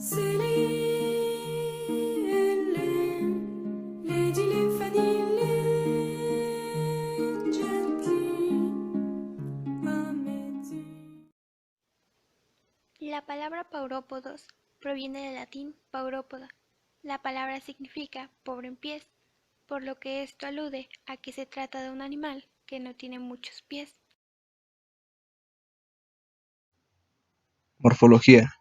La palabra paurópodos proviene del latín paurópoda. La palabra significa pobre en pies, por lo que esto alude a que se trata de un animal que no tiene muchos pies. Morfología.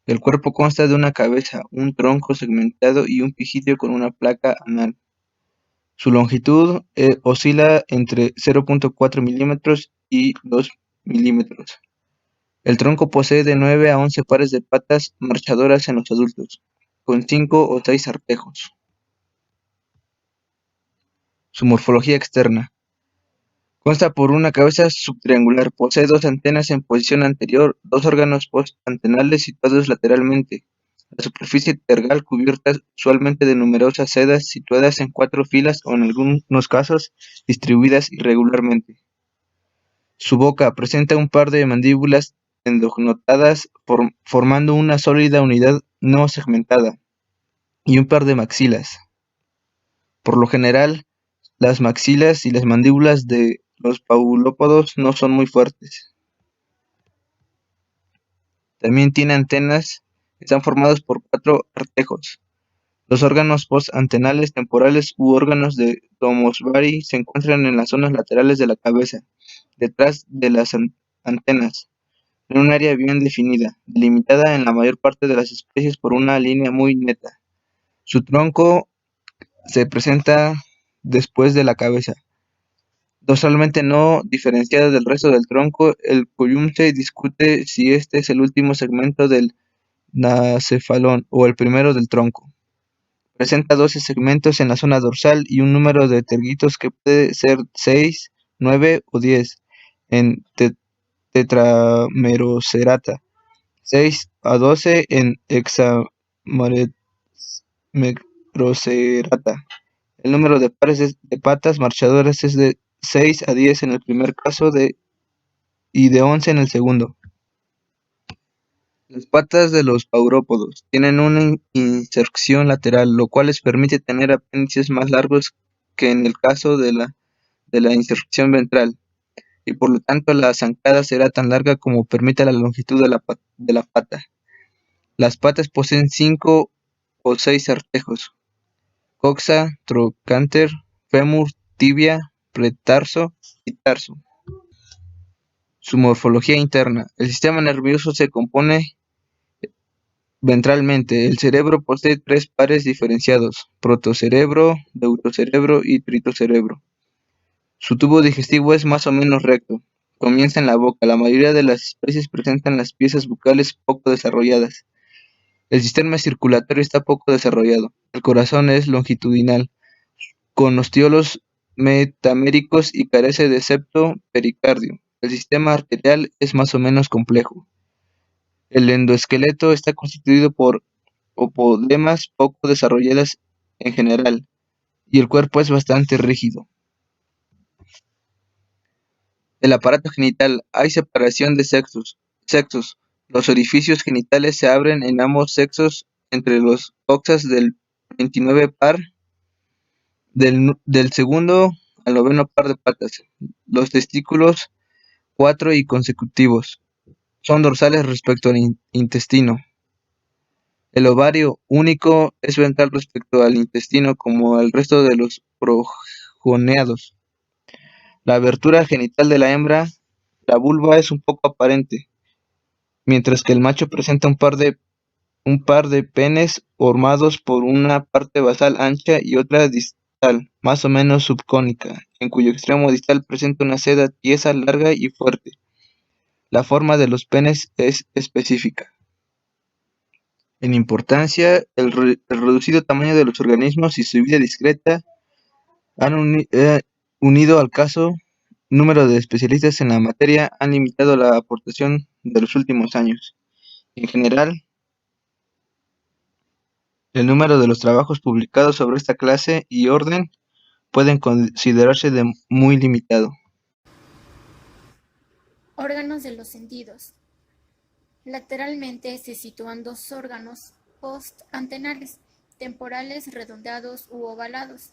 El cuerpo consta de una cabeza, un tronco segmentado y un picidio con una placa anal. Su longitud oscila entre 0.4 milímetros y 2 milímetros. El tronco posee de 9 a 11 pares de patas marchadoras en los adultos, con 5 o 6 artejos. Su morfología externa. Consta por una cabeza subtriangular, posee 2 antenas en posición anterior, 2 órganos postantenales situados lateralmente. La superficie tergal cubierta usualmente de numerosas sedas situadas en 4 filas o en algunos casos distribuidas irregularmente. Su boca presenta un par de mandíbulas endognotadas formando una sólida unidad no segmentada y un par de maxilas. Por lo general, las maxilas y las mandíbulas de los paulópodos no son muy fuertes. También tiene antenas, están formados por 4 artejos. Los órganos postantenales temporales u órganos de Tomosbari se encuentran en las zonas laterales de la cabeza, detrás de las antenas, en un área bien definida, delimitada en la mayor parte de las especies por una línea muy neta. Su tronco se presenta después de la cabeza, dorsalmente no diferenciada del resto del tronco. El Colyumse discute si este es el último segmento del nacefalón o el primero del tronco. Presenta 12 segmentos en la zona dorsal y un número de tergitos que puede ser 6, 9 o 10 en Tetramerocerata, 6 a 12 en Hexamerocerata. El número de pares de patas marchadoras es de 6 a 10 en el primer caso y de 11 en el segundo. Las patas de los paurópodos tienen una inserción lateral, lo cual les permite tener apéndices más largos que en el caso de la inserción ventral, y por lo tanto la zancada será tan larga como permita la longitud de la pata. Las patas poseen 5 o 6 artejos: coxa, trocánter, fémur, tibia, pretarso y tarso. Su morfología interna. El sistema nervioso se compone ventralmente. El cerebro posee 3 pares diferenciados: protocerebro, deutocerebro y tritocerebro. Su tubo digestivo es más o menos recto. Comienza en la boca. La mayoría de las especies presentan las piezas bucales poco desarrolladas. El sistema circulatorio está poco desarrollado. El corazón es longitudinal, con ostiolo metaméricos y carece de septo pericardio. El sistema arterial es más o menos complejo. El endoesqueleto está constituido por opodemas poco desarrolladas en general, y el cuerpo es bastante rígido. El aparato genital. Hay separación de sexos. Los orificios genitales se abren en ambos sexos entre los coxas del 29 par del segundo al noveno par de patas. Los testículos, 4 y consecutivos, son dorsales respecto al intestino. El ovario único es ventral respecto al intestino, como el resto de los progoneados. La abertura genital de la hembra, la vulva, es un poco aparente, mientras que el macho presenta un par de penes formados por una parte basal ancha y otra distal, más o menos subcónica, en cuyo extremo distal presenta una seda tiesa, larga y fuerte. La forma de los penes es específica. En importancia, el reducido tamaño de los organismos y su vida discreta han unido al caso número de especialistas en la materia han limitado la aportación de los últimos años. En general, el número de los trabajos publicados sobre esta clase y orden pueden considerarse de muy limitado. Órganos de los sentidos. Lateralmente se sitúan dos órganos postantenales, temporales redondeados u ovalados.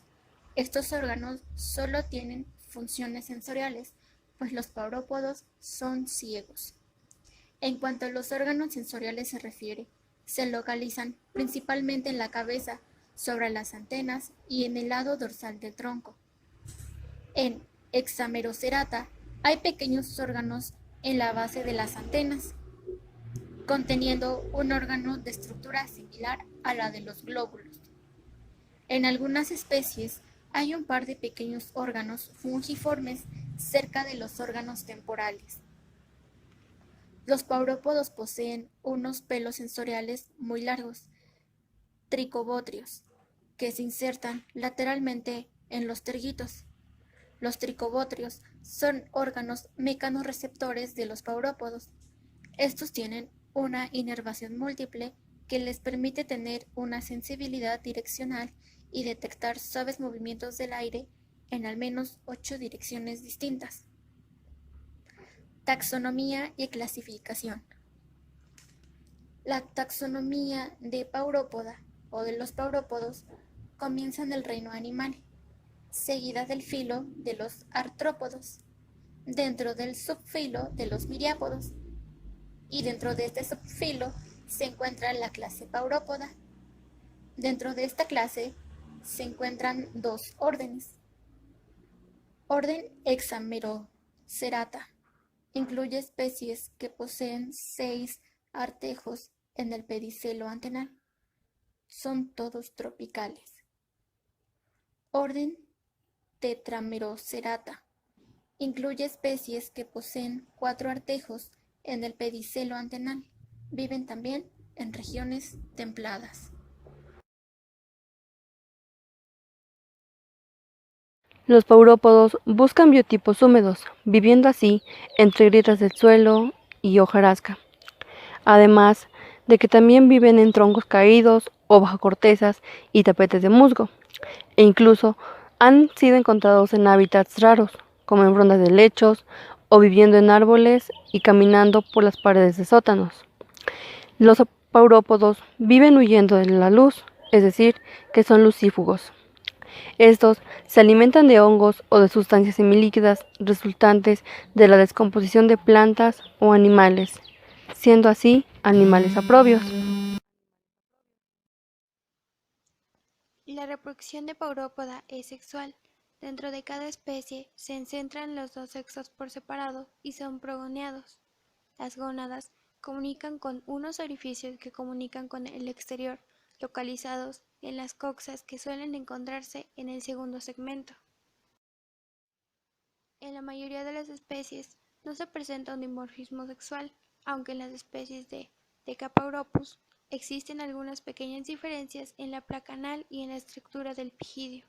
Estos órganos solo tienen funciones sensoriales, pues los paurópodos son ciegos. En cuanto a los órganos sensoriales se refiere, se localizan principalmente en la cabeza, sobre las antenas y en el lado dorsal del tronco. En Hexamerocerata hay pequeños órganos en la base de las antenas, conteniendo un órgano de estructura similar a la de los glóbulos. En algunas especies hay un par de pequeños órganos fungiformes cerca de los órganos temporales. Los paurópodos poseen unos pelos sensoriales muy largos, tricobotrios, que se insertan lateralmente en los tergitos. Los tricobotrios son órganos mecanorreceptores de los paurópodos. Estos tienen una inervación múltiple que les permite tener una sensibilidad direccional y detectar suaves movimientos del aire en al menos 8 direcciones distintas. Taxonomía y clasificación. La taxonomía de Paurópoda o de los paurópodos comienza en el reino animal, seguida del filo de los artrópodos, dentro del subfilo de los miriápodos, y dentro de este subfilo se encuentra la clase Paurópoda. Dentro de esta clase se encuentran dos órdenes. Orden Hexamerocerata incluye especies que poseen 6 artejos en el pedicelo antenal. Son todos tropicales. Orden Tetramerocerata incluye especies que poseen 4 artejos en el pedicelo antenal. Viven también en regiones templadas. Los paurópodos buscan biotopos húmedos, viviendo así entre grietas del suelo y hojarasca. Además de que también viven en troncos caídos o bajo cortezas y tapetes de musgo, e incluso han sido encontrados en hábitats raros, como en rondas de lechos o viviendo en árboles y caminando por las paredes de sótanos. Los paurópodos viven huyendo de la luz, es decir, que son lucífugos. Estos se alimentan de hongos o de sustancias semilíquidas resultantes de la descomposición de plantas o animales, siendo así animales aprobios. La reproducción de Paurópoda es sexual. Dentro de cada especie se concentran los dos sexos por separado y son progoneados. Las gónadas comunican con unos orificios que comunican con el exterior, localizados en las coxas que suelen encontrarse en el segundo segmento. En la mayoría de las especies no se presenta un dimorfismo sexual, aunque en las especies de Decapauropus existen algunas pequeñas diferencias en la placa anal y en la estructura del pigidio.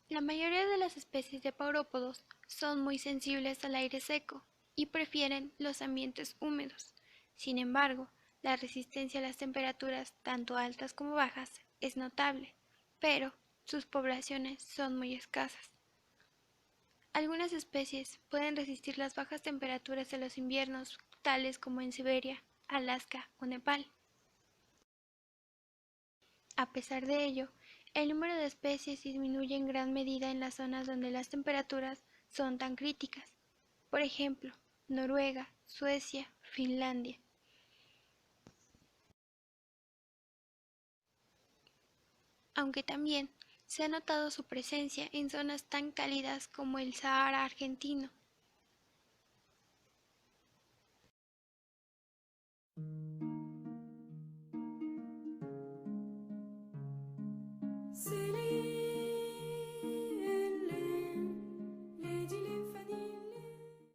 La mayoría de las especies de paurópodos son muy sensibles al aire seco y prefieren los ambientes húmedos. Sin embargo, la resistencia a las temperaturas tanto altas como bajas es notable, pero sus poblaciones son muy escasas. Algunas especies pueden resistir las bajas temperaturas de los inviernos, tales como en Siberia, Alaska o Nepal. A pesar de ello, el número de especies disminuye en gran medida en las zonas donde las temperaturas son tan críticas. Por ejemplo, Noruega, Suecia, Finlandia. Aunque también se ha notado su presencia en zonas tan cálidas como el Sahara argentino.